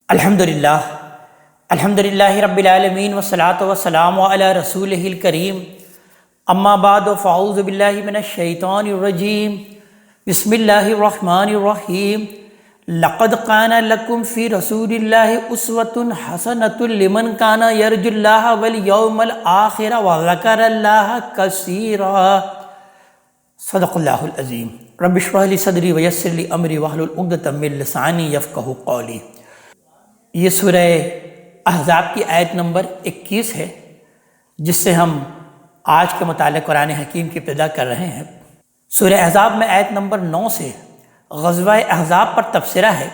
الحمدللہ رب العالمین والصلاة والسلام علی رسولہ الکریم اما بعد فاعوذ باللہ من الشیطان الرجیم بسم اللہ الرحمن الرحیم لقد کان لکم فی رسول اللہ اسوۃ حسنۃ لمن کان یرجو اللہ والیوم الآخر وذکر اللہ کثیرا صدق اللہ العظیم رب اشرح لی صدری ویسر لی امری واحلل عقدۃ من لسانی یفقہوا قولی۔ یہ سورہ احزاب کی آیت نمبر 21 ہے جس سے ہم آج کے مطالعہ قرآن حکیم کی ابتدا کر رہے ہیں۔ سورہ احزاب میں آیت نمبر 9 سے غزوہ احزاب پر تبصرہ ہے۔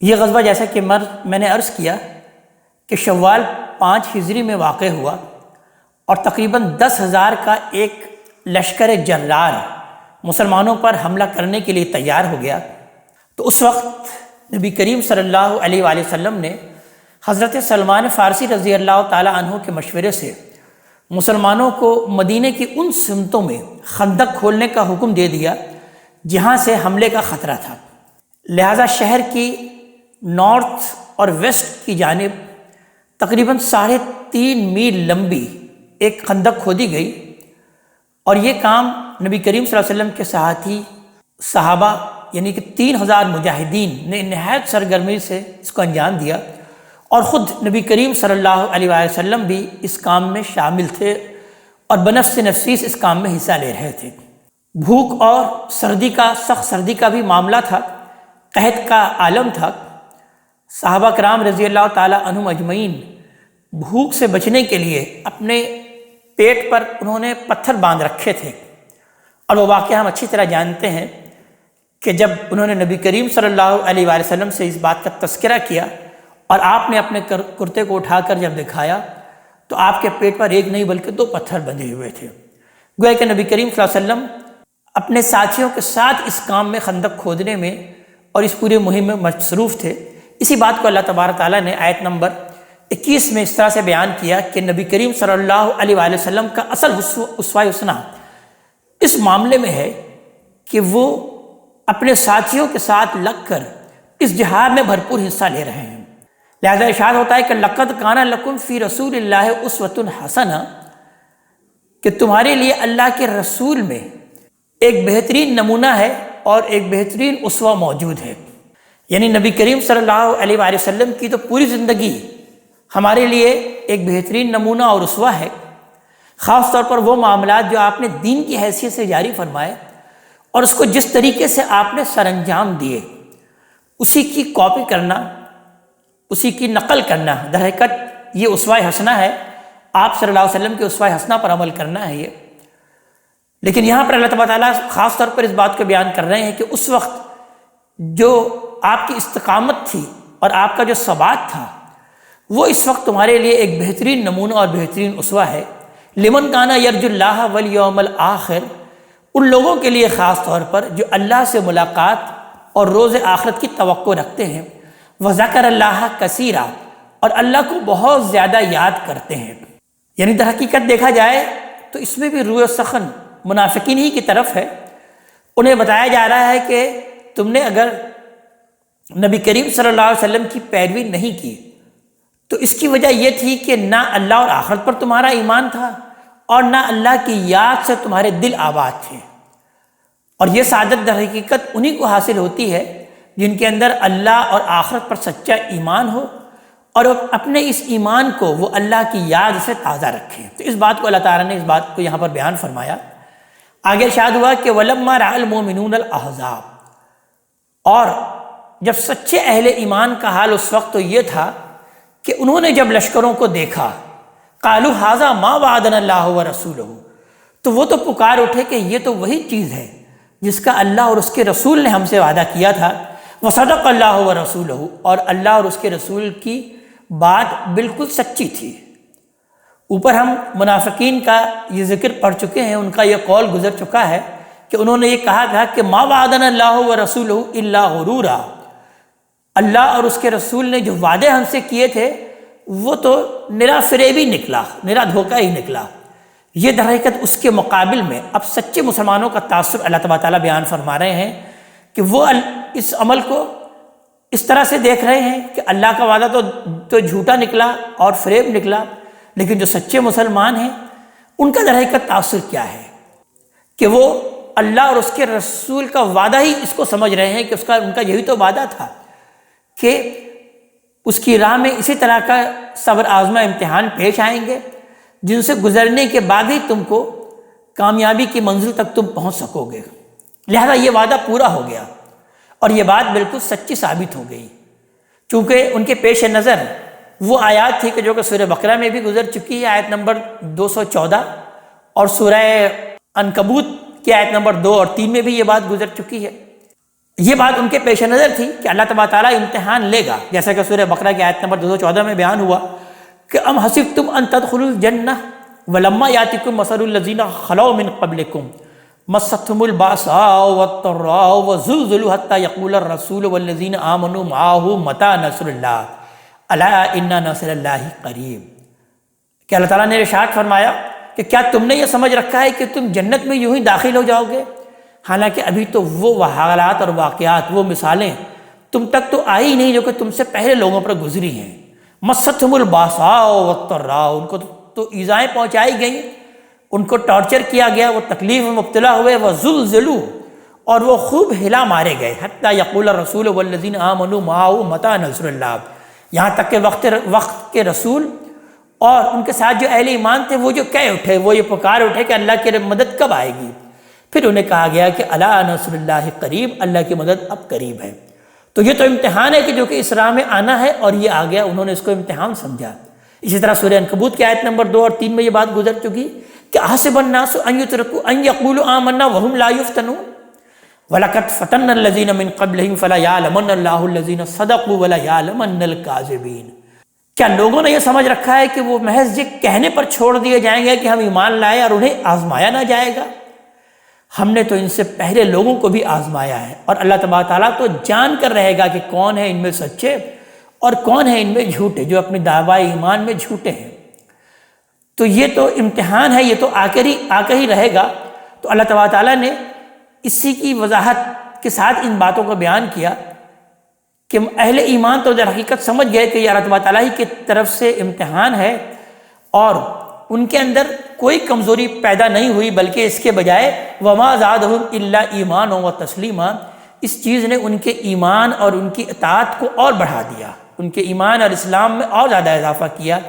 یہ غزوہ جیسا کہ میں نے عرض کیا کہ شوال 5 ہجری میں واقع ہوا اور تقریباً 10,000 کا ایک لشکر جرار مسلمانوں پر حملہ کرنے کے لیے تیار ہو گیا۔ تو اس وقت نبی کریم صلی اللہ علیہ وآلہ وسلم نے حضرت سلمان فارسی رضی اللہ تعالیٰ عنہ کے مشورے سے مسلمانوں کو مدینہ کی ان سمتوں میں خندق کھولنے کا حکم دے دیا جہاں سے حملے کا خطرہ تھا۔ لہٰذا شہر کی نارتھ اور ویسٹ کی جانب تقریباً 3.5 میل لمبی ایک خندق کھودی گئی اور یہ کام نبی کریم صلی اللہ علیہ وسلم کے ساتھی صحابہ یعنی کہ 3,000 مجاہدین نے نہایت سرگرمی سے اس کو انجام دیا اور خود نبی کریم صلی اللہ علیہ وآلہ وسلم بھی اس کام میں شامل تھے اور بنفس نفیس اس کام میں حصہ لے رہے تھے۔ بھوک اور سخت سردی کا بھی معاملہ تھا، قحط کا عالم تھا۔ صحابہ کرام رضی اللہ تعالیٰ عنہم اجمعین بھوک سے بچنے کے لیے اپنے پیٹ پر انہوں نے پتھر باندھ رکھے تھے اور وہ واقعہ ہم اچھی طرح جانتے ہیں کہ جب انہوں نے نبی کریم صلی اللہ علیہ وآلہ وسلم سے اس بات کا تذکرہ کیا اور آپ نے اپنے کرتے کو اٹھا کر جب دکھایا تو آپ کے پیٹ پر ایک نہیں بلکہ 2 پتھر بندھے ہوئے تھے۔ گویا کہ نبی کریم صلی اللہ علیہ وسلم اپنے ساتھیوں کے ساتھ اس کام میں خندق کھودنے میں اور اس پورے مہم میں مصروف تھے۔ اسی بات کو اللہ تبارک تعالیٰ نے آیت نمبر 21 میں اس طرح سے بیان کیا کہ نبی کریم صلی اللہ علیہ وآلہ وسلم کا اصل اسوہ حسنہ اس معاملے میں ہے کہ وہ اپنے ساتھیوں کے ساتھ لگ کر اس جہاد میں بھرپور حصہ لے رہے ہیں۔ لہذا ارشاد ہوتا ہے کہ لقد کان لکم فی رسول اللہ اسوۃ حسنہ، کہ تمہارے لیے اللہ کے رسول میں ایک بہترین نمونہ ہے اور ایک بہترین اسوہ موجود ہے۔ یعنی نبی کریم صلی اللہ علیہ وآلہ وسلم کی تو پوری زندگی ہمارے لیے ایک بہترین نمونہ اور اسوہ ہے، خاص طور پر وہ معاملات جو آپ نے دین کی حیثیت سے جاری فرمائے اور اس کو جس طریقے سے آپ نے سر انجام دیے اسی کی کاپی کرنا، اسی کی نقل کرنا، در حقیقت یہ اسوہ حسنہ ہے۔ آپ صلی اللہ علیہ وسلم کے اسوہ حسنہ پر عمل کرنا ہے یہ۔ لیکن یہاں پر اللہ تعالیٰ خاص طور پر اس بات کو بیان کر رہے ہیں کہ اس وقت جو آپ کی استقامت تھی اور آپ کا جو ثبات تھا وہ اس وقت تمہارے لیے ایک بہترین نمونہ اور بہترین اسوہ ہے۔ لمن کان یرجو اللہ والیوم الآخر، ان لوگوں کے لیے خاص طور پر جو اللہ سے ملاقات اور روز آخرت کی توقع رکھتے ہیں، وذکر اللہ کثیرا، اور اللہ کو بہت زیادہ یاد کرتے ہیں۔ یعنی در حقیقت دیکھا جائے تو اس میں بھی روح و سخن منافقین ہی کی طرف ہے۔ انہیں بتایا جا رہا ہے کہ تم نے اگر نبی کریم صلی اللہ علیہ وسلم کی پیروی نہیں کی تو اس کی وجہ یہ تھی کہ نہ اللہ اور آخرت پر تمہارا ایمان تھا اور نہ اللہ کی یاد سے تمہارے دل آباد تھے۔ اور یہ سعادت در حقیقت انہی کو حاصل ہوتی ہے جن کے اندر اللہ اور آخرت پر سچا ایمان ہو اور اپنے اس ایمان کو وہ اللہ کی یاد سے تازہ رکھیں۔ تو اس بات کو اللہ تعالیٰ نے اس بات کو یہاں پر بیان فرمایا۔ آگے ارشاد ہوا کہ وَلَمَّا رَأَى الْمُؤْمِنُونَ الْأَحْزَابَ، اور جب سچے اہل ایمان کا حال اس وقت تو یہ تھا کہ انہوں نے جب لشکروں کو دیکھا قالوا ھذا ما وعدنا اللہ ورسولہ، تو وہ تو پکار اٹھے کہ یہ تو وہی چیز ہے جس کا اللہ اور اس کے رسول نے ہم سے وعدہ کیا تھا۔ وصدق اللہ ورسولہ، اور اللہ اور اس کے رسول کی بات بالکل سچی تھی۔ اوپر ہم منافقین کا یہ ذکر پڑھ چکے ہیں، ان کا یہ قول گزر چکا ہے کہ انہوں نے یہ کہا تھا کہ ما وعدنا اللہ ورسولہ الا غرورا، اللہ اور اس کے رسول نے جو وعدے ہم سے کیے تھے وہ تو نرا فریبی نکلا، نرا دھوکہ ہی نکلا۔ یہ در حقیقت اس کے مقابل میں اب سچے مسلمانوں کا تاثر اللہ تعالیٰ بیان فرما رہے ہیں کہ وہ اس عمل کو اس طرح سے دیکھ رہے ہیں کہ اللہ کا وعدہ تو جھوٹا نکلا اور فریب نکلا، لیکن جو سچے مسلمان ہیں ان کا در حقیقت تاثر کیا ہے کہ وہ اللہ اور اس کے رسول کا وعدہ ہی اس کو سمجھ رہے ہیں کہ ان کا یہی تو وعدہ تھا کہ اس کی راہ میں اسی طرح کا صبر آزما امتحان پیش آئیں گے جن سے گزرنے کے بعد ہی تم کو کامیابی کی منزل تک تم پہنچ سکو گے۔ لہذا یہ وعدہ پورا ہو گیا اور یہ بات بالکل سچی ثابت ہو گئی، چونکہ ان کے پیش نظر وہ آیات تھی کہ جو کہ سورہ بقرہ میں بھی گزر چکی ہے، آیت نمبر 214، اور سورہ عنکبوت کی آیت نمبر 2 اور 3 میں بھی یہ بات گزر چکی ہے۔ یہ بات ان کے پیش نظر تھی کہ اللہ تبارک تعالیٰ امتحان لے گا، جیسا کہ سورہ بقرہ کی آیت نمبر 214 میں بیان ہوا کہ ام حسبتم ان تدخلوا الجنہ ولما یاتکم مثل الذین خلوا من قبلکم مستهم الباساء والضراء وزلزلوا حتى يقول الرسول والذین آمنوا معه متى نصر اللہ الا ان نصر اللہ قریب۔ کہ اللہ تعالیٰ نے ارشاد فرمایا کہ کیا تم نے یہ سمجھ رکھا ہے کہ تم جنت میں یوں ہی داخل ہو جاؤ گے، حالانکہ ابھی تو وہ حالات اور واقعات، وہ مثالیں تم تک تو آئی نہیں جو کہ تم سے پہلے لوگوں پر گزری ہیں۔ مستهم الباساء والضراء، ان کو تو ایذائیں پہنچائی گئیں، ان کو ٹارچر کیا گیا، وہ تکلیف میں مبتلا ہوئے، وزلزلوا، اور وہ خوب ہلا مارے گئے، حتی یقول الرسول والذین آمنوا معه متی نصر اللہ، یہاں تک کہ وقت کے رسول اور ان کے ساتھ جو اہل ایمان تھے وہ جو کہہ اٹھے، وہ یہ پکار اٹھے کہ اللہ کی مدد کب آئے گی۔ پھر انہیں کہا گیا کہ الا نصر اللہ قریب، اللہ کی مدد اب قریب ہے۔ تو یہ تو امتحان ہے کہ جو کہ اس راہ میں آنا ہے، اور یہ آ گیا، انہوں نے اس کو امتحان سمجھا۔ اسی طرح سورہ عنکبوت کی آیت نمبر 2 اور 3 میں یہ بات گزر چکی کہ احسب الناس ان یترکوا ان یقولوا آمنا وهم لا یفتنون وَلَقَدْ فَتَنَّا الَّذِينَ مِن قَبْلِهِمْ فَلَا يَعْلَمَنَّ اللَّهُ الَّذِينَ صَدَقُوا وَلَا يَعْلَمَنَّ الْكَاذِبِينَ۔ کیا لوگوں نے یہ سمجھ رکھا ہے کہ وہ محض یہ کہنے پر چھوڑ دیے جائیں گے کہ ہم ایمان لائے اور انہیں آزمایا نہ جائے گا؟ ہم نے تو ان سے پہلے لوگوں کو بھی آزمایا ہے، اور اللہ تبارک تعالیٰ تو جان کر رہے گا کہ کون ہے ان میں سچے اور کون ہے ان میں جھوٹے، جو اپنی دعوی ایمان میں جھوٹے ہیں۔ تو یہ تو امتحان ہے، یہ تو آ کر ہی رہے گا۔ تو اللہ تبارک تعالیٰ نے اسی کی وضاحت کے ساتھ ان باتوں کو بیان کیا کہ اہل ایمان تو در حقیقت سمجھ گئے کہ یہ اللہ تبارک تعالیٰ کی طرف سے امتحان ہے، اور ان کے اندر کوئی کمزوری پیدا نہیں ہوئی، بلکہ اس کے بجائے وما زادہم الا ایمانا و تسلیما، اس چیز نے ان کے ایمان اور ان کی اطاعت کو اور بڑھا دیا، ان کے ایمان اور اسلام میں اور زیادہ اضافہ کیا۔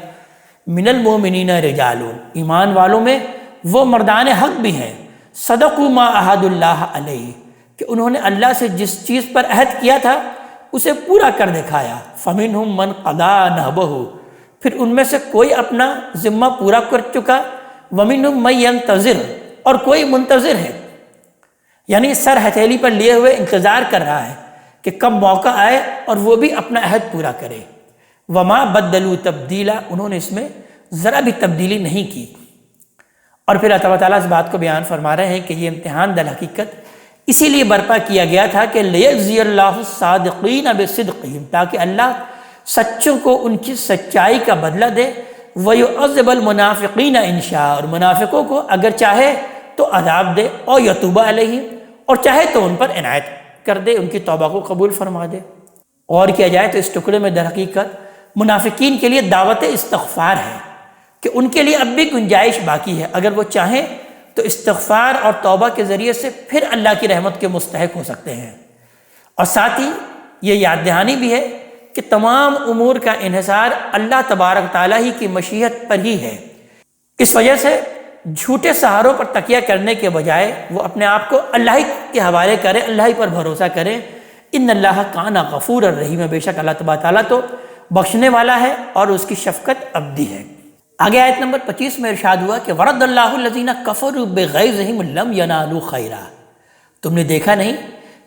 من المؤمنین رجال، ایمان والوں میں وہ مردان حق بھی ہیں، صدقوا ما عہدوا اللہ علیہ، کہ انہوں نے اللہ سے جس چیز پر عہد کیا تھا اسے پورا کر دکھایا۔ فمنہم من قضا نحبہ، پھر ان میں سے کوئی اپنا ذمہ پورا کر چکا، ومنہم من ینتظر، اور کوئی منتظر ہے، یعنی سر ہتھیلی پر لیے ہوئے انتظار کر رہا ہے کہ کب موقع آئے اور وہ بھی اپنا عہد پورا کرے۔ وما بدلوا تبدیلا، انہوں نے اس میں ذرا بھی تبدیلی نہیں کی۔ اور پھر اللہ تعالیٰ اس بات کو بیان فرما رہے ہیں کہ یہ امتحان در حقیقت اسی لیے برپا کیا گیا تھا کہ لیجزی اللہ الصادقین بصدقہم، تاکہ اللہ سچوں کو ان کی سچائی کا بدلہ دے، ویعذب المنافقین ان شاء، اور منافقوں کو اگر چاہے تو عذاب دے، اور یتوب علیہم، اور چاہے تو ان پر عنایت کر دے، ان کی توبہ کو قبول فرما دے۔ اور کیا جائے تو اس ٹکڑے میں در حقیقت منافقین کے لیے دعوت استغفار ہے کہ ان کے لیے اب بھی گنجائش باقی ہے، اگر وہ چاہیں تو استغفار اور توبہ کے ذریعے سے پھر اللہ کی رحمت کے مستحق ہو سکتے ہیں۔ اور ساتھ ہی یہ یاد دہانی بھی ہے کہ تمام امور کا انحصار اللہ تبارک تعالیٰ ہی کی مشیت پر ہی ہے۔ اس وجہ سے جھوٹے سہاروں پر تکیہ کرنے کے بجائے وہ اپنے آپ کو اللہ ہی کے حوالے کریں، اللہ ہی پر بھروسہ کریں۔ ان اللہ کان غفور الرحیم، بے شک اللہ تبارک تعالیٰ تو بخشنے والا ہے اور اس کی شفقت ابدی ہے۔ آگے آیت نمبر 25 میں ارشاد ہوا کہ ورد اللہ الذین کفروا بغیظہم لم ینالوا خیرا، تم نے دیکھا نہیں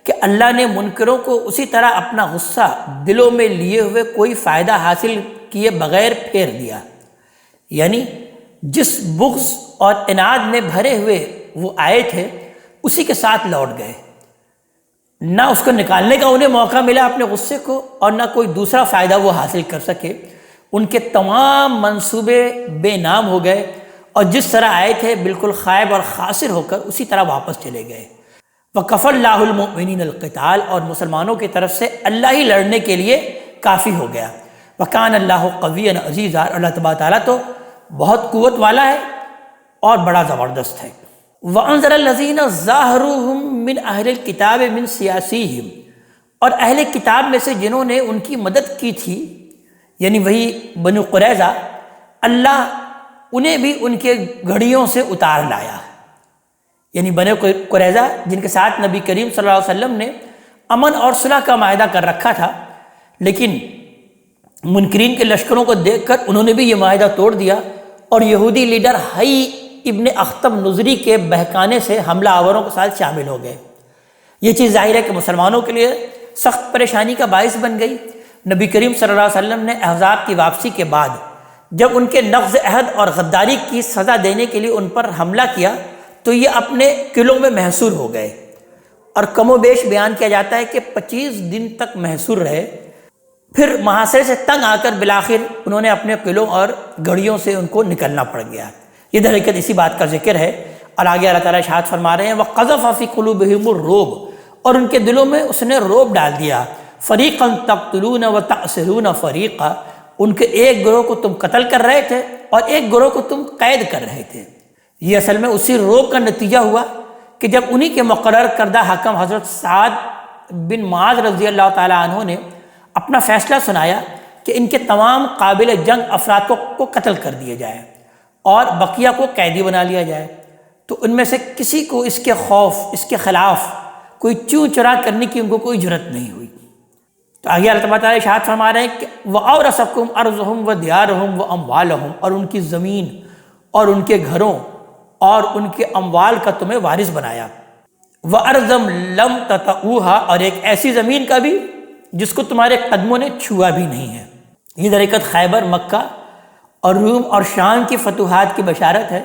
کہ اللہ نے منکروں کو اسی طرح اپنا غصہ دلوں میں لیے ہوئے کوئی فائدہ حاصل کیے بغیر پھیر دیا، یعنی جس بغض اور عناد میں بھرے ہوئے وہ آئے تھے اسی کے ساتھ لوٹ گئے، نہ اس کو نکالنے کا انہیں موقع ملا اپنے غصے کو، اور نہ کوئی دوسرا فائدہ وہ حاصل کر سکے۔ ان کے تمام منصوبے بے نام ہو گئے، اور جس طرح آئے تھے بالکل خائب اور خاسر ہو کر اسی طرح واپس چلے گئے۔ وَكَفَى اللَّهُ الْمُؤْمِنِينَ الْقِتَالَ، اور مسلمانوں کی طرف سے اللہ ہی لڑنے کے لیے کافی ہو گیا۔ وَكَانَ اللَّهُ قَوِيًّا عَزِيزًا، اللہ تبارک تعالیٰ تو بہت قوت والا ہے اور بڑا زبردست ہے۔ وَأَنزَلَ الَّذِينَ ظَاهَرُوهُم مِّنْ أَهْلِ الْكِتَابِ مِنْ سِيَاسِيهِمْ، اور اہل کتاب میں سے جنہوں نے ان کی مدد کی تھی، یعنی وہی بنو قریظہ، اللہ انہیں بھی ان کے گھڑیوں سے اتار لایا۔ یعنی بنو قریظہ جن کے ساتھ نبی کریم صلی اللہ علیہ وسلم نے امن اور صلح کا معاہدہ کر رکھا تھا، لیکن منکرین کے لشکروں کو دیکھ کر انہوں نے بھی یہ معاہدہ توڑ دیا اور یہودی لیڈر حی ابن اخطب نظری کے بہکانے سے حملہ آوروں کے ساتھ شامل ہو گئے۔ یہ چیز ظاہر ہے کہ مسلمانوں کے لیے سخت پریشانی کا باعث بن گئی۔ نبی کریم صلی اللہ علیہ وسلم نے احزاب کی واپسی کے بعد جب ان کے نقض عہد اور غداری کی سزا دینے کے لیے ان پر حملہ کیا تو یہ اپنے قلعوں میں محصور ہو گئے، اور کم و بیش بیان کیا جاتا ہے کہ 25 دن تک محصور رہے۔ پھر محاصرے سے تنگ آ کر بالآخر انہوں نے اپنے قلعوں اور گڑھیوں سے ان کو نکلنا پڑ گیا۔ یہ در حقیقت اسی بات کا ذکر ہے، اور آگے اللہ تعالیٰ ارشاد فرما رہے ہیں وَقَذَفَ فِي قُلُوبِهِمُ الرُّعْبَ، اور ان کے دلوں میں اس نے رعب ڈال دیا۔ فَرِيقًا تَقْتُلُونَ وَتَأْسِرُونَ فَرِيقًا، ان کے ایک گروہ کو تم قتل کر رہے تھے اور ایک گروہ کو تم قید کر رہے تھے۔ یہ اصل میں اسی رعب کا نتیجہ ہوا کہ جب انہی کے مقرر کردہ حکم حضرت سعد بن معاذ رضی اللہ تعالیٰ عنہ نے اپنا فیصلہ سنایا کہ ان کے تمام قابل جنگ افراد کو قتل کر دیا جائے اور بقیہ کو قیدی بنا لیا جائے، تو ان میں سے کسی کو اس کے خوف، اس کے خلاف کوئی چوں چرا کرنے کی ان کو کوئی جرت نہیں ہوئی۔ تو آگے اللہ تبارک تعالیٰ ارشاد فرما رہے ہیں کہ وَأَوْرَثَكُمْ أَرْضَهُمْ وَدِيَارَهُمْ وَأَمْوَالَهُمْ، اور ان کی زمین اور ان کے گھروں اور ان کے اموال کا تمہیں وارث بنایا۔ وَأَرْضًا لَمْ تَطَئُوهَا، اور ایک ایسی زمین کا بھی جس کو تمہارے قدموں نے چھوا بھی نہیں ہے۔ یہ در حقیقت خیبر، مکہ اور روم اور شام کی فتوحات کی بشارت ہے۔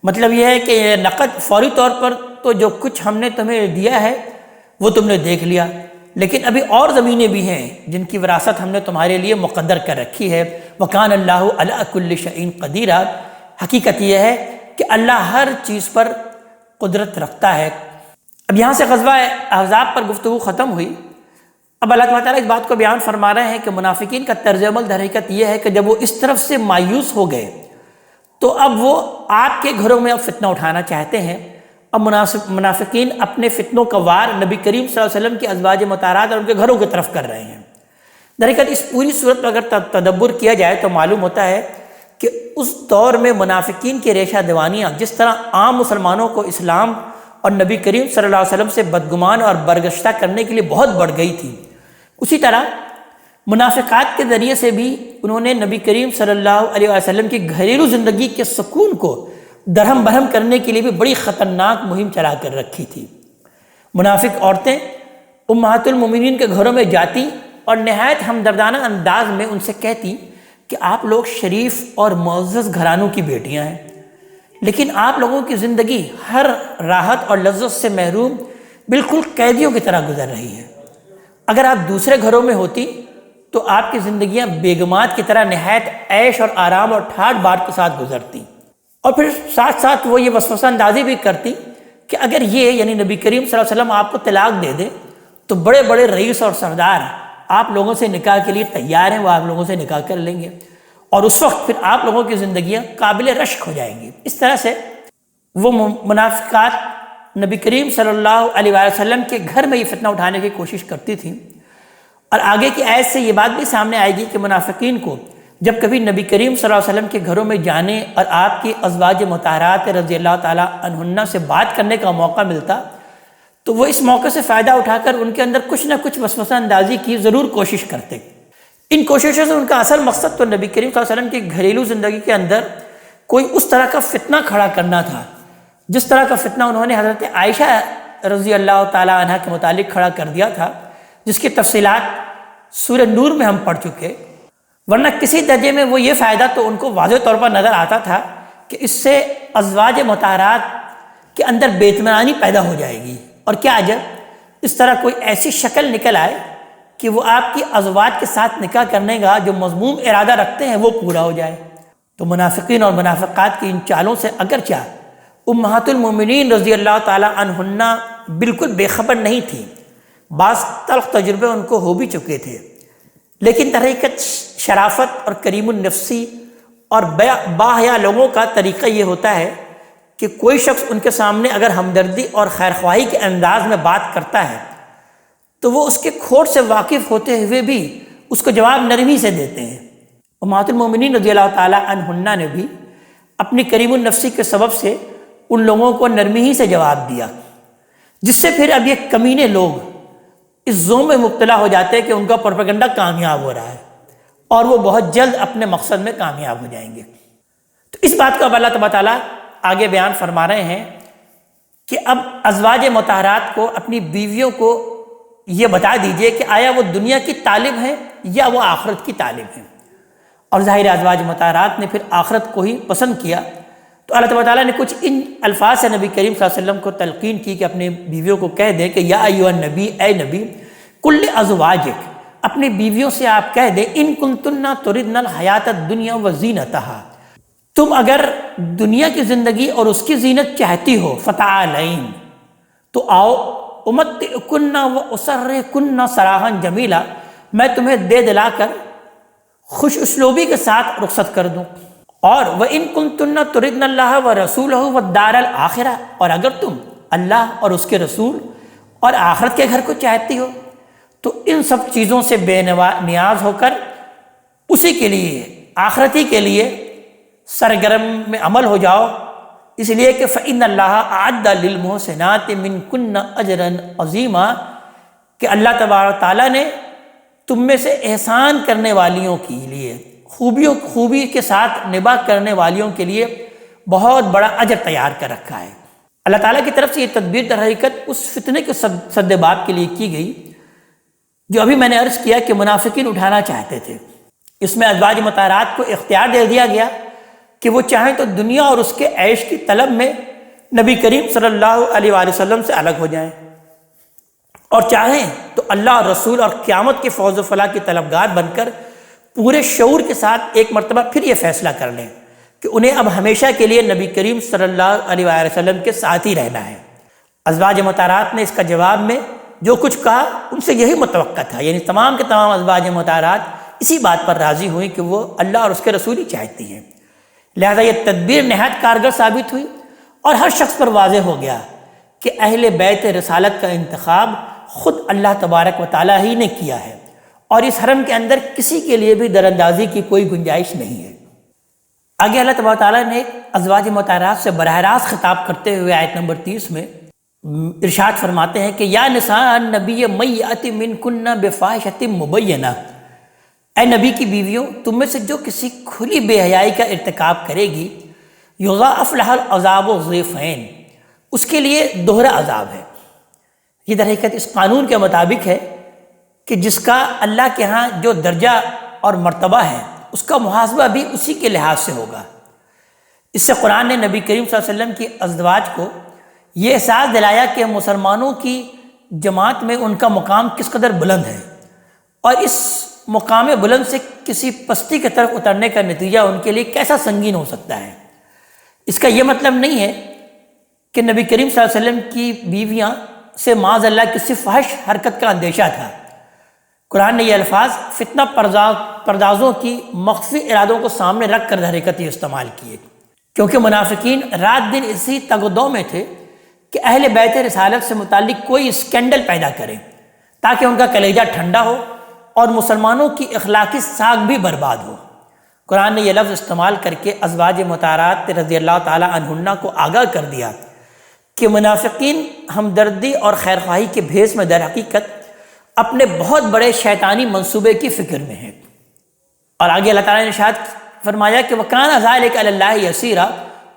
مطلب یہ ہے کہ نقد فوری طور پر تو جو کچھ ہم نے تمہیں دیا ہے وہ تم نے دیکھ لیا، لیکن ابھی اور زمینیں بھی ہیں جن کی وراثت ہم نے تمہارے لیے مقدر کر رکھی ہے۔ وَكَانَ اللَّهُ عَلَىٰ كُلِّ شَيْءٍ قَدِيرًا، حقیقت یہ ہے کہ اللہ ہر چیز پر قدرت رکھتا ہے۔ اب یہاں سے غزوہ احزاب پر گفتگو ختم ہوئی۔ اب اللہ تعالیٰ اس بات کو بیان فرما رہے ہیں کہ منافقین کا طرز عمل در حقیقت یہ ہے کہ جب وہ اس طرف سے مایوس ہو گئے تو اب وہ آپ کے گھروں میں اب فتنہ اٹھانا چاہتے ہیں۔ اب منافقین اپنے فتنوں کا وار نبی کریم صلی اللہ علیہ وسلم کی ازواج مطہرات اور ان کے گھروں کی طرف کر رہے ہیں۔ در حقیقت اس پوری صورت میں اگر تدبر کیا جائے تو معلوم ہوتا ہے کہ اس دور میں منافقین کی ریشہ دیوانیاں جس طرح عام مسلمانوں کو اسلام اور نبی کریم صلی اللہ علیہ وسلم سے بدگمان اور برگشتہ کرنے کے لیے بہت بڑھ گئی تھی، اسی طرح منافقات کے ذریعے سے بھی انہوں نے نبی کریم صلی اللہ علیہ وسلم کی گھریلو زندگی کے سکون کو درہم برہم کرنے کے لیے بھی بڑی خطرناک مہم چلا کر رکھی تھی۔ منافق عورتیں امہات المومنین کے گھروں میں جاتی اور نہایت ہمدردانہ انداز میں ان سے کہتی کہ آپ لوگ شریف اور معزز گھرانوں کی بیٹیاں ہیں، لیکن آپ لوگوں کی زندگی ہر راحت اور لذت سے محروم بالکل قیدیوں کی طرح گزر رہی ہے۔ اگر آپ دوسرے گھروں میں ہوتی تو آپ کی زندگیاں بیگمات کی طرح نہایت عیش اور آرام اور ٹھاٹ باٹ کے ساتھ گزرتی، اور پھر ساتھ ساتھ وہ یہ وسوسہ اندازی بھی کرتی کہ اگر یہ یعنی نبی کریم صلی اللہ علیہ وسلم آپ کو طلاق دے دے تو بڑے بڑے رئیس اور سردار آپ لوگوں سے نکاح کے لیے تیار ہیں، وہ آپ لوگوں سے نکاح کر لیں گے، اور اس وقت پھر آپ لوگوں کی زندگیاں قابل رشک ہو جائیں گی۔ اس طرح سے وہ منافقات نبی کریم صلی اللہ علیہ وسلم کے گھر میں یہ فتنہ اٹھانے کی کوشش کرتی تھیں۔ اور آگے کی آیت سے یہ بات بھی سامنے آئے گی کہ منافقین کو جب کبھی نبی کریم صلی اللہ علیہ وسلم کے گھروں میں جانے اور آپ کی ازواج مطہرات رضی اللہ تعالیٰ عنہن سے بات کرنے کا موقع ملتا تو وہ اس موقع سے فائدہ اٹھا کر ان کے اندر کچھ نہ کچھ وسوسہ اندازی کی ضرور کوشش کرتے۔ ان کوششوں سے ان کا اصل مقصد تو نبی کریم صلی اللہ علیہ وسلم کی گھریلو زندگی کے اندر کوئی اس طرح کا فتنہ کھڑا کرنا تھا جس طرح کا فتنہ انہوں نے حضرت عائشہ رضی اللہ تعالیٰ عنہ کے متعلق کھڑا کر دیا تھا، جس کی تفصیلات سورہ نور میں ہم پڑھ چکے۔ ورنہ کسی درجے میں وہ یہ فائدہ تو ان کو واضح طور پر نظر آتا تھا کہ اس سے ازواج مطہرات کے اندر بے اطمینانی پیدا ہو جائے گی، اور کیا عجب اس طرح کوئی ایسی شکل نکل آئے کہ وہ آپ کی ازواج کے ساتھ نکاح کرنے کا جو مذموم ارادہ رکھتے ہیں وہ پورا ہو جائے۔ تو منافقین اور منافقات کی ان چالوں سے اگرچہ امہات المومنین رضی اللہ تعالیٰ عنہن بالکل بے خبر نہیں تھیں، بعض تلخ تجربے ان کو ہو بھی چکے تھے، لیکن در حقیقت شرافت اور کریم النفسی اور باحیا لوگوں کا طریقہ یہ ہوتا ہے کہ کوئی شخص ان کے سامنے اگر ہمدردی اور خیرخواہی کے انداز میں بات کرتا ہے تو وہ اس کے کھوٹ سے واقف ہوتے ہوئے بھی اس کو جواب نرمی سے دیتے ہیں۔ امہات المومنین رضی اللہ تعالیٰ عنہن نے بھی اپنی کریم النفسی کے سبب سے ان لوگوں کو نرمی ہی سے جواب دیا، جس سے پھر اب یہ کمینے لوگ اس ظلم میں مبتلا ہو جاتے ہیں کہ ان کا پروپیگنڈا کامیاب ہو رہا ہے اور وہ بہت جلد اپنے مقصد میں کامیاب ہو جائیں گے۔ تو اس بات کو اب اللہ تبارک تعالیٰ آگے بیان فرما رہے ہیں کہ اب ازواج مطہرات کو اپنی بیویوں کو یہ بتا دیجئے کہ آیا وہ دنیا کی طالب ہیں یا وہ آخرت کی طالب ہیں، اور ظاہر ازواج مطہرات نے پھر آخرت کو ہی پسند کیا، تو اللہ تبارک تعالیٰ نے کچھ ان الفاظ سے نبی کریم صلی اللہ علیہ وسلم کو تلقین کی کہ اپنے بیویوں کو کہہ دیں کہ یا ایھا النبی، اے نبی، کل ازواجک، اپنی بیویوں سے آپ کہہ دیں ان کنتن تردن الحیات الدنیا وزینتہا، تم اگر دنیا کی زندگی اور اس کی زینت چاہتی ہو، فتعالین، تو آؤ، امتعکن واسرحکن سراحا جمیلا، میں تمہیں دے دلا کر خوش اسلوبی کے ساتھ رخصت کر دوں، اور وَإِن كُنتُنَّ تُرِدْنَ اللَّهَ وَرَسُولَهُ وَالدَّارَ الْآخِرَةَ، اور اگر تم اللہ اور اس کے رسول اور آخرت کے گھر کو چاہتی ہو تو ان سب چیزوں سے بے نیاز ہو کر اسی کے لیے، آخرتی کے لیے سرگرم میں عمل ہو جاؤ، اس لیے کہ فَإِنَّ اللَّهَ أَعَدَّ لِلْمُحْسِنَاتِ مِنْكُنَّ أَجْرًا عَظِيمًا، کہ اللہ تبارک تعالیٰ نے تم میں سے احسان کرنے والیوں کے لیے، خوبی کے ساتھ نباہ کرنے والیوں کے لیے بہت بڑا اجر تیار کر رکھا ہے۔ اللہ تعالیٰ کی طرف سے یہ تدبیر در حقیقت اس فتنے کے سد باب کے لیے کی گئی جو ابھی میں نے عرض کیا کہ منافقین اٹھانا چاہتے تھے۔ اس میں ازواج مطہرات کو اختیار دے دیا گیا کہ وہ چاہیں تو دنیا اور اس کے عیش کی طلب میں نبی کریم صلی اللہ علیہ وآلہ وسلم سے الگ ہو جائیں، اور چاہیں تو اللہ اور رسول اور قیامت کے فوز و فلاح کی طلبگار بن کر پورے شعور کے ساتھ ایک مرتبہ پھر یہ فیصلہ کر لیں کہ انہیں اب ہمیشہ کے لیے نبی کریم صلی اللہ علیہ وآلہ وسلم کے ساتھ ہی رہنا ہے۔ ازواج مطہرات نے اس کا جواب میں جو کچھ کہا ان سے یہی متوقع تھا، یعنی تمام کے تمام ازواج مطہرات اسی بات پر راضی ہوئیں کہ وہ اللہ اور اس کے رسول ہی چاہتی ہیں، لہذا یہ تدبیر نہایت کارگر ثابت ہوئی اور ہر شخص پر واضح ہو گیا کہ اہل بیت رسالت کا انتخاب خود اللہ تبارک و تعالیٰ ہی نے کیا ہے، اور اس حرم کے اندر کسی کے لیے بھی دراندازی کی کوئی گنجائش نہیں ہے۔ آگے اللہ تبارک و تعالیٰ نے ازواج مطہرات سے براہ راست خطاب کرتے ہوئے آیت نمبر 30 میں ارشاد فرماتے ہیں کہ یا نساء النبی من یأت منکن بفاحشۃ مبینہ، اے نبی کی بیویوں، تم میں سے جو کسی کھلی بے حیائی کا ارتکاب کرے گی، یضاعف لها العذاب ضعفین، اس کے لیے دوہرا عذاب ہے۔ یہ در حقیقت اس قانون کے مطابق ہے کہ جس کا اللہ کے ہاں جو درجہ اور مرتبہ ہے اس کا محاسبہ بھی اسی کے لحاظ سے ہوگا۔ اس سے قرآن نے نبی کریم صلی اللہ علیہ وسلم کی ازواج کو یہ احساس دلایا کہ مسلمانوں کی جماعت میں ان کا مقام کس قدر بلند ہے، اور اس مقام بلند سے کسی پستی کی طرف اترنے کا نتیجہ ان کے لیے کیسا سنگین ہو سکتا ہے۔ اس کا یہ مطلب نہیں ہے کہ نبی کریم صلی اللہ علیہ وسلم کی بیویاں سے معاذ اللہ کسی فحش حرکت کا اندیشہ تھا۔ قرآن نے یہ الفاظ فتنہ پردازوں کی مخفی ارادوں کو سامنے رکھ کر در حقیقت یہ استعمال کیے، کیونکہ منافقین رات دن اسی تگ و دو میں تھے کہ اہل بیت رسالت سے متعلق کوئی اسکینڈل پیدا کریں تاکہ ان کا کلیجہ ٹھنڈا ہو اور مسلمانوں کی اخلاقی ساکھ بھی برباد ہو۔ قرآن نے یہ لفظ استعمال کر کے ازواج مطہرات رضی اللہ تعالی عنہن کو آگاہ کر دیا کہ منافقین ہمدردی اور خیرخواہی کے بھیس میں در حقیقت اپنے بہت بڑے شیطانی منصوبے کی فکر میں ہیں۔ اور آگے اللہ تعالیٰ نے ارشاد فرمایا کہ وَكَانَ ذَلِكَ عَلَى اللَّهِ يَسِيرًا،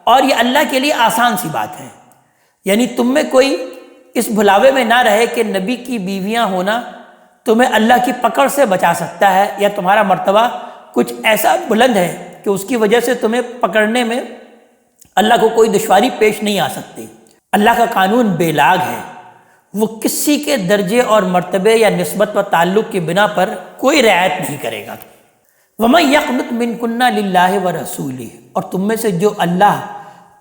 اور یہ اللہ کے لیے آسان سی بات ہے، یعنی تم میں کوئی اس بھلاوے میں نہ رہے کہ نبی کی بیویاں ہونا تمہیں اللہ کی پکڑ سے بچا سکتا ہے، یا تمہارا مرتبہ کچھ ایسا بلند ہے کہ اس کی وجہ سے تمہیں پکڑنے میں اللہ کو کوئی دشواری پیش نہیں آ سکتی۔ اللہ کا قانون بے لاگ ہے، وہ کسی کے درجے اور مرتبے یا نسبت و تعلق کی بنا پر کوئی رعایت نہیں کرے گا۔ وَمَن يَقْنُتْ مِنكُنَّ لِلَّهِ وَرَسُولِهِ، اور تم میں سے جو اللہ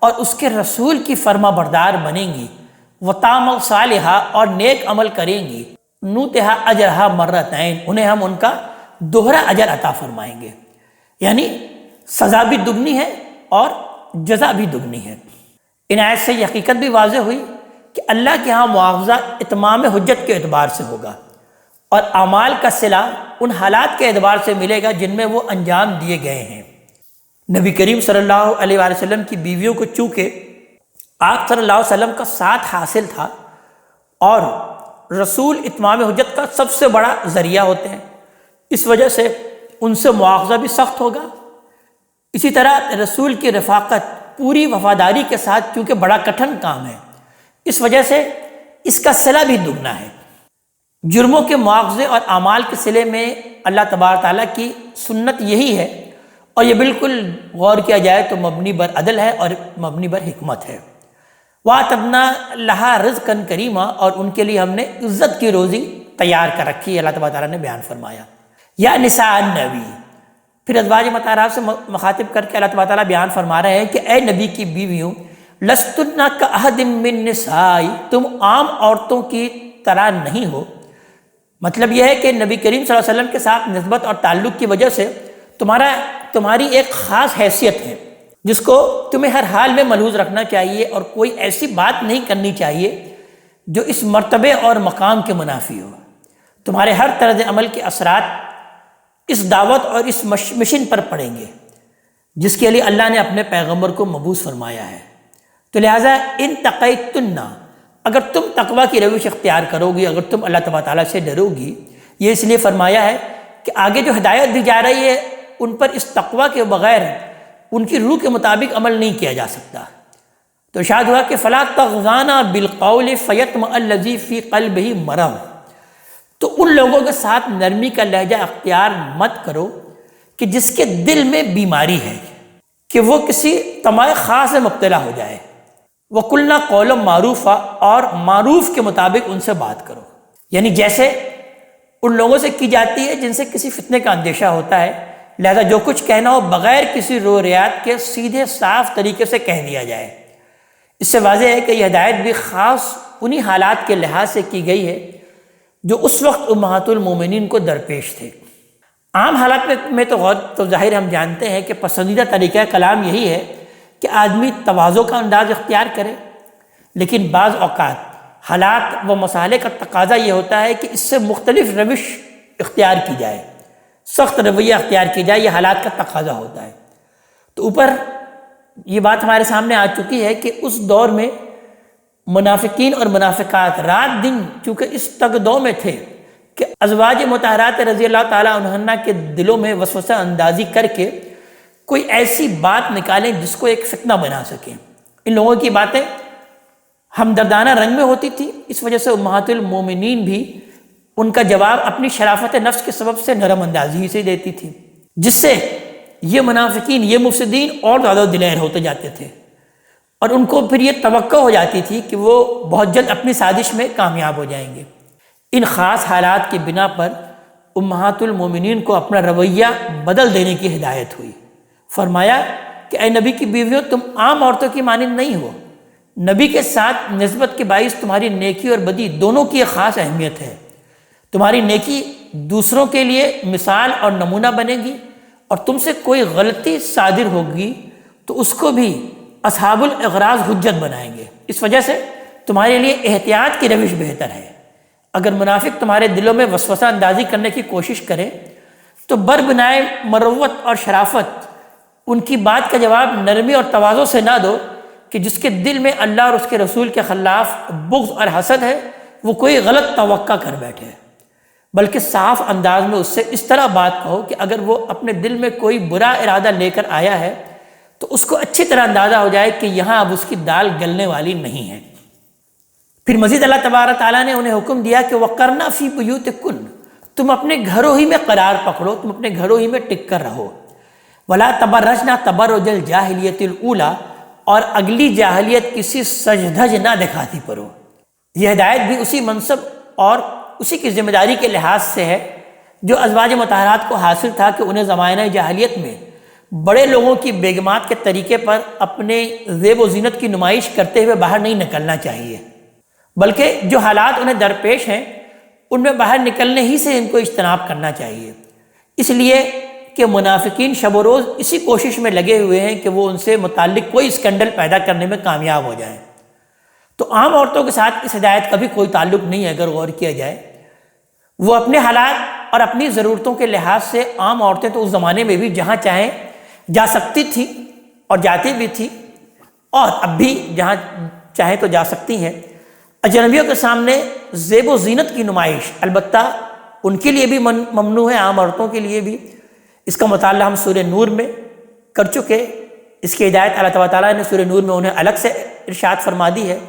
اور اس کے رسول کی فرما بردار بنیں گی، وَتَعْمَلْ صَالِحًا اور نیک عمل کریں گی نُؤْتِهَا أَجْرَهَا مرتين انہیں ہم ان کا دوہرا اجر عطا فرمائیں گے، یعنی سزا بھی دگنی ہے اور جزا بھی دگنی ہے۔ ان آیت سے یہ حقیقت بھی واضح ہوئی کہ اللہ کے ہاں مواخذہ اتمام حجت کے اعتبار سے ہوگا، اور اعمال کا صلہ ان حالات کے اعتبار سے ملے گا جن میں وہ انجام دیے گئے ہیں۔ نبی کریم صلی اللہ علیہ وآلہ وسلم کی بیویوں کو چونکہ آپ صلی اللہ علیہ وسلم کا ساتھ حاصل تھا، اور رسول اتمام حجت کا سب سے بڑا ذریعہ ہوتے ہیں، اس وجہ سے ان سے مواخذہ بھی سخت ہوگا۔ اسی طرح رسول کی رفاقت پوری وفاداری کے ساتھ کیونکہ بڑا کٹھن کام ہے، اس وجہ سے اس کا صلہ بھی دگنا ہے۔ جرموں کے مواخذے اور اعمال کے صلے میں اللہ تبارک تعالیٰ کی سنت یہی ہے، اور یہ بالکل غور کیا جائے تو مبنی بر عدل ہے اور مبنی بر حکمت ہے۔ وَأَعْتَدْنَا لَهَا رِزْقًا كَرِيمًا اور ان کے لیے ہم نے عزت کی روزی تیار کر رکھی ہے، اللہ تبارک تعالیٰ نے بیان فرمایا۔ یا نساء النبی، پھر ازواج مطہرات سے مخاطب کر کے اللہ تبارک تعالیٰ بیان فرما رہے ہیں کہ اے نبی کی بیویوں، لستن کأحد من النساء، تم عام عورتوں کی طرح نہیں ہو۔ مطلب یہ ہے کہ نبی کریم صلی اللہ علیہ وسلم کے ساتھ نسبت اور تعلق کی وجہ سے تمہاری ایک خاص حیثیت ہے جس کو تمہیں ہر حال میں ملحوظ رکھنا چاہیے، اور کوئی ایسی بات نہیں کرنی چاہیے جو اس مرتبے اور مقام کے منافی ہو۔ تمہارے ہر طرز عمل کے اثرات اس دعوت اور اس مشن پر پڑیں گے جس کے لیے اللہ نے اپنے پیغمبر کو مبعوث فرمایا ہے۔ تو لہٰذا ان تقیتن، اگر تم تقوی کی روش اختیار کرو گی، اگر تم اللہ تبارک تعالیٰ سے ڈرو گی، یہ اس لیے فرمایا ہے کہ آگے جو ہدایت دی جا رہی ہے ان پر اس تقوی کے بغیر ان کی روح کے مطابق عمل نہیں کیا جا سکتا۔ تو ارشاد ہوا کہ فَلَا تَغْضَانَ بِالْقَوْلِ فَيَطْمَعَ الَّذِي فِي قَلْبِهِ مَرَضٌ، تو ان لوگوں کے ساتھ نرمی کا لہجہ اختیار مت کرو کہ جس کے دل میں بیماری ہے، کہ وہ کسی طمع خاص میں مبتلا ہو جائے۔ وَقُلْنَا قَوْلًا مَعْرُوفًا، اور معروف کے مطابق ان سے بات کرو، یعنی جیسے ان لوگوں سے کی جاتی ہے جن سے کسی فتنے کا اندیشہ ہوتا ہے، لہذا جو کچھ کہنا ہو بغیر کسی رو ریات کے سیدھے صاف طریقے سے کہہ دیا جائے۔ اس سے واضح ہے کہ یہ ہدایت بھی خاص انہی حالات کے لحاظ سے کی گئی ہے جو اس وقت امہات المومنین کو درپیش تھے۔ عام حالات میں تو ظاہر ہم جانتے ہیں کہ پسندیدہ طریقہ کلام یہی ہے کہ آدمی تواضع کا انداز اختیار کرے، لیکن بعض اوقات حالات و مسائل کا تقاضا یہ ہوتا ہے کہ اس سے مختلف روش اختیار کی جائے، سخت رویہ اختیار کی جائے، یہ حالات کا تقاضا ہوتا ہے۔ تو اوپر یہ بات ہمارے سامنے آ چکی ہے کہ اس دور میں منافقین اور منافقات رات دن چونکہ اس تگدو میں تھے کہ ازواج مطہرات رضی اللہ تعالیٰ عنہن کے دلوں میں وسوسہ اندازی کر کے کوئی ایسی بات نکالیں جس کو ایک فتنہ بنا سکیں۔ ان لوگوں کی باتیں ہمدردانہ رنگ میں ہوتی تھی، اس وجہ سے امہات المومنین بھی ان کا جواب اپنی شرافت نفس کے سبب سے نرم اندازی سے دیتی تھی، جس سے یہ منافقین، یہ مفسدین اور زیادہ دلیر ہوتے جاتے تھے، اور ان کو پھر یہ توقع ہو جاتی تھی کہ وہ بہت جلد اپنی سازش میں کامیاب ہو جائیں گے۔ ان خاص حالات کی بنا پر امہات المومنین کو اپنا رویہ بدل دینے کی ہدایت ہوئی۔ فرمایا کہ اے نبی کی بیویوں، تم عام عورتوں کی مانند نہیں ہو، نبی کے ساتھ نسبت کے باعث تمہاری نیکی اور بدی دونوں کی ایک خاص اہمیت ہے۔ تمہاری نیکی دوسروں کے لیے مثال اور نمونہ بنے گی، اور تم سے کوئی غلطی صادر ہوگی تو اس کو بھی اصحاب الاغراض حجت بنائیں گے۔ اس وجہ سے تمہارے لیے احتیاط کی روش بہتر ہے۔ اگر منافق تمہارے دلوں میں وسوسہ اندازی کرنے کی کوشش کرے تو بربنائے مروت اور شرافت ان کی بات کا جواب نرمی اور تواضع سے نہ دو کہ جس کے دل میں اللہ اور اس کے رسول کے خلاف بغض اور حسد ہے وہ کوئی غلط توقع کر بیٹھے، بلکہ صاف انداز میں اس سے اس طرح بات کہو کہ اگر وہ اپنے دل میں کوئی برا ارادہ لے کر آیا ہے تو اس کو اچھی طرح اندازہ ہو جائے کہ یہاں اب اس کی دال گلنے والی نہیں ہے۔ پھر مزید اللہ تبارک تعالیٰ نے انہیں حکم دیا کہ وَقَرْنَ فِي بُيُوتِكُنَّ، تم اپنے گھروں ہی میں قرار پکڑو، تم اپنے گھروں ہی میں ٹک کر رہو۔ وَلَا تَبَرَّجْنَ تَبَرُّجَ الْجَاهِلِيَّةِ الْأُولَىٰ، اور اگلی جاہلیت کسی سج دھج نہ دکھاتی پرو۔ یہ ہدایت بھی اسی منصب اور اسی کی ذمہ داری کے لحاظ سے ہے جو ازواج مطہرات کو حاصل تھا کہ انہیں زمانہ جاہلیت میں بڑے لوگوں کی بیگمات کے طریقے پر اپنے زیب و زینت کی نمائش کرتے ہوئے باہر نہیں نکلنا چاہیے۔ بلکہ جو حالات انہیں درپیش ہیں ان میں باہر نکلنے ہی سے ان کو اجتناب کرنا چاہیے، اس لیے کہ منافقین شب و روز اسی کوشش میں لگے ہوئے ہیں کہ وہ ان سے متعلق کوئی اسکینڈل پیدا کرنے میں کامیاب ہو جائیں۔ تو عام عورتوں کے ساتھ اس ہدایت کا بھی کوئی تعلق نہیں ہے اگر غور کیا جائے۔ وہ اپنے حالات اور اپنی ضرورتوں کے لحاظ سے عام عورتیں تو اس زمانے میں بھی جہاں چاہیں جا سکتی تھیں اور جاتی بھی تھی، اور اب بھی جہاں چاہیں تو جا سکتی ہیں۔ اجنبیوں کے سامنے زیب و زینت کی نمائش البتہ ان کے لیے بھی ممنوع ہے، عام عورتوں کے لیے بھی۔ اس کا مطالعہ ہم سورہ نور میں کر چکے، اس کی ہدایت اللہ تعالیٰ نے سورہ نور میں انہیں الگ سے ارشاد فرما دی ہے۔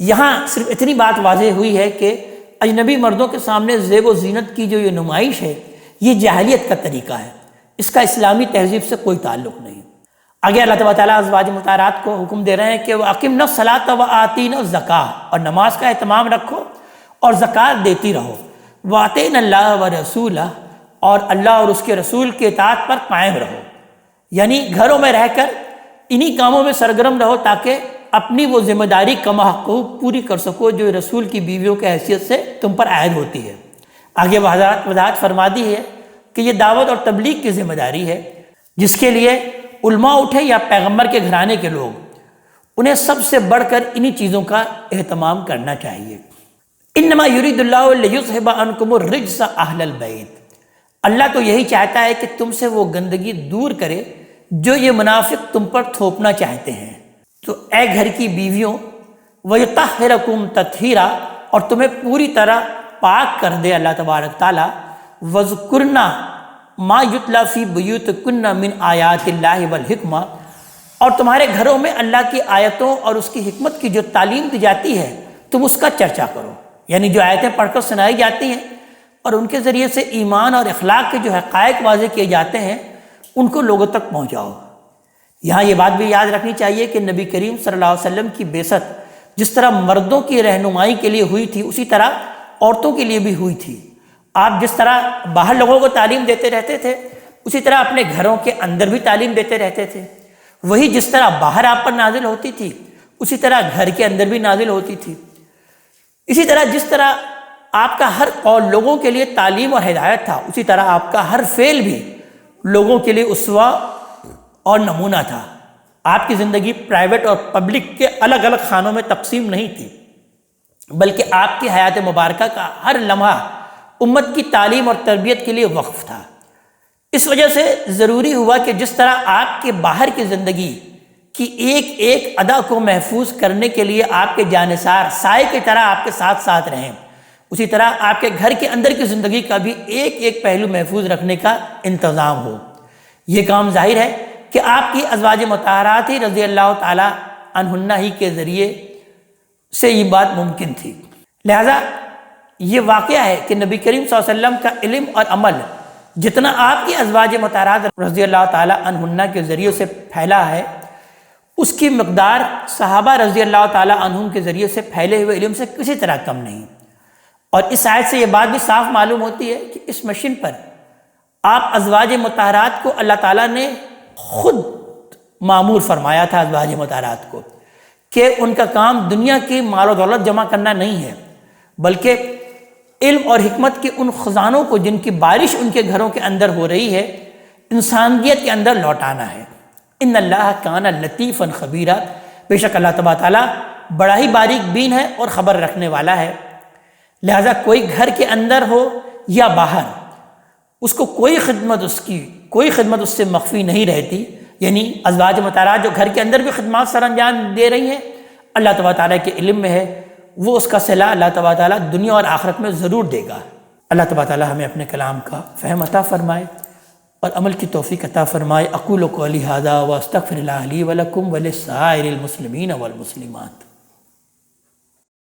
یہاں صرف اتنی بات واضح ہوئی ہے کہ اجنبی مردوں کے سامنے زیب و زینت کی جو یہ نمائش ہے یہ جاہلیت کا طریقہ ہے، اس کا اسلامی تہذیب سے کوئی تعلق نہیں۔ آگے اللہ تعالیٰ ازواج مطہرات کو حکم دے رہے ہیں کہ وَأَقِمْنَا الصَّلَاةَ وَآتِينَا الزَّكَاةَ، اور نماز کا اہتمام رکھو اور زکوٰۃ دیتی رہو۔ وَأَطِعْنَا اللَّهَ وَرَسُولَهُ، اور اللہ اور اس کے رسول کے اطاعت پر قائم رہو، یعنی گھروں میں رہ کر انہی کاموں میں سرگرم رہو تاکہ اپنی وہ ذمہ داری کما حقوق پوری کر سکو جو رسول کی بیویوں کے حیثیت سے تم پر عائد ہوتی ہے۔ آگے وضاحت فرما دی ہے کہ یہ دعوت اور تبلیغ کی ذمہ داری ہے جس کے لیے علماء اٹھے یا پیغمبر کے گھرانے کے لوگ، انہیں سب سے بڑھ کر انہی چیزوں کا اہتمام کرنا چاہیے۔ انما یرید اللہ لیذھب عنکم الرجس اہل البیت، اللہ تو یہی چاہتا ہے کہ تم سے وہ گندگی دور کرے جو یہ منافق تم پر تھوپنا چاہتے ہیں۔ تو اے گھر کی بیویوں، وَيُطَهِّرَكُمْ تَطْهِيرًا، اور تمہیں پوری طرح پاک کر دے اللہ تبارک تعالیٰ۔ وَاذْكُرْنَا مَا يُتْلَى فِي بُيُوتِكُنَّ مِنْ آیَاتِ اللَّهِ وَالْحِکْمَةِ، اور تمہارے گھروں میں اللہ کی آیتوں اور اس کی حکمت کی جو تعلیم دی جاتی ہے تم اس کا چرچا کرو، یعنی جو آیتیں پڑھ کر سنائی جاتی ہیں اور ان کے ذریعے سے ایمان اور اخلاق کے جو حقائق واضح کیے جاتے ہیں ان کو لوگوں تک پہنچاؤ۔ یہاں یہ بات بھی یاد رکھنی چاہیے کہ نبی کریم صلی اللہ علیہ وسلم کی بعثت جس طرح مردوں کی رہنمائی کے لیے ہوئی تھی اسی طرح عورتوں کے لیے بھی ہوئی تھی۔ آپ جس طرح باہر لوگوں کو تعلیم دیتے رہتے تھے اسی طرح اپنے گھروں کے اندر بھی تعلیم دیتے رہتے تھے، وہی جس طرح باہر آپ پر نازل ہوتی تھی اسی طرح گھر کے اندر بھی نازل ہوتی تھی۔ اسی طرح جس طرح آپ کا ہر قول لوگوں کے لیے تعلیم اور ہدایت تھا اسی طرح آپ کا ہر فعل بھی لوگوں کے لیے اسوہ اور نمونہ تھا۔ آپ کی زندگی پرائیویٹ اور پبلک کے الگ الگ خانوں میں تقسیم نہیں تھی، بلکہ آپ کی حیات مبارکہ کا ہر لمحہ امت کی تعلیم اور تربیت کے لیے وقف تھا۔ اس وجہ سے ضروری ہوا کہ جس طرح آپ کے باہر کی زندگی کی ایک ایک ادا کو محفوظ کرنے کے لیے آپ کے جانثار سائے کی طرح آپ کے ساتھ ساتھ رہیں، اسی طرح آپ کے گھر کے اندر کی زندگی کا بھی ایک ایک پہلو محفوظ رکھنے کا انتظام ہو۔ یہ کام ظاہر ہے کہ آپ کی ازواج مطہرات ہی رضی اللہ تعالی عنہن ہی کے ذریعے سے یہ بات ممکن تھی۔ لہذا یہ واقعہ ہے کہ نبی کریم صلی اللہ علیہ وسلم کا علم اور عمل جتنا آپ کی ازواج مطہرات رضی اللہ تعالی عنہن کے ذریعے سے پھیلا ہے اس کی مقدار صحابہ رضی اللہ تعالی عنہم کے ذریعے سے پھیلے ہوئے علم سے کسی طرح کم نہیں۔ اور اس آیت سے یہ بات بھی صاف معلوم ہوتی ہے کہ اس مشن پر آپ ازواج مطہرات کو اللہ تعالیٰ نے خود معمور فرمایا تھا، ازواج مطہرات کو، کہ ان کا کام دنیا کی مال و دولت جمع کرنا نہیں ہے بلکہ علم اور حکمت کے ان خزانوں کو جن کی بارش ان کے گھروں کے اندر ہو رہی ہے انسانیت کے اندر لوٹانا ہے۔ ان اللہ کان لطیفا خبیرا، بے شک اللہ تبارک تعالیٰ بڑا ہی باریک بین ہے اور خبر رکھنے والا ہے۔ لہذا کوئی گھر کے اندر ہو یا باہر اس کو کوئی خدمت اس سے مخفی نہیں رہتی، یعنی ازواج مطہرات جو گھر کے اندر بھی خدمات سر انجام دے رہی ہیں اللہ تبارک تعالیٰ کے علم میں ہے، وہ اس کا صلہ اللہ تبارک تعالیٰ دنیا اور آخرت میں ضرور دے گا۔ اللہ تبارک تعالیٰ ہمیں اپنے کلام کا فہم عطا فرمائے اور عمل کی توفیق عطا فرمائے۔ اقول قولی ھذا واستغفر اللہ لی ولکم ولسائر المسلمین والمسلمات۔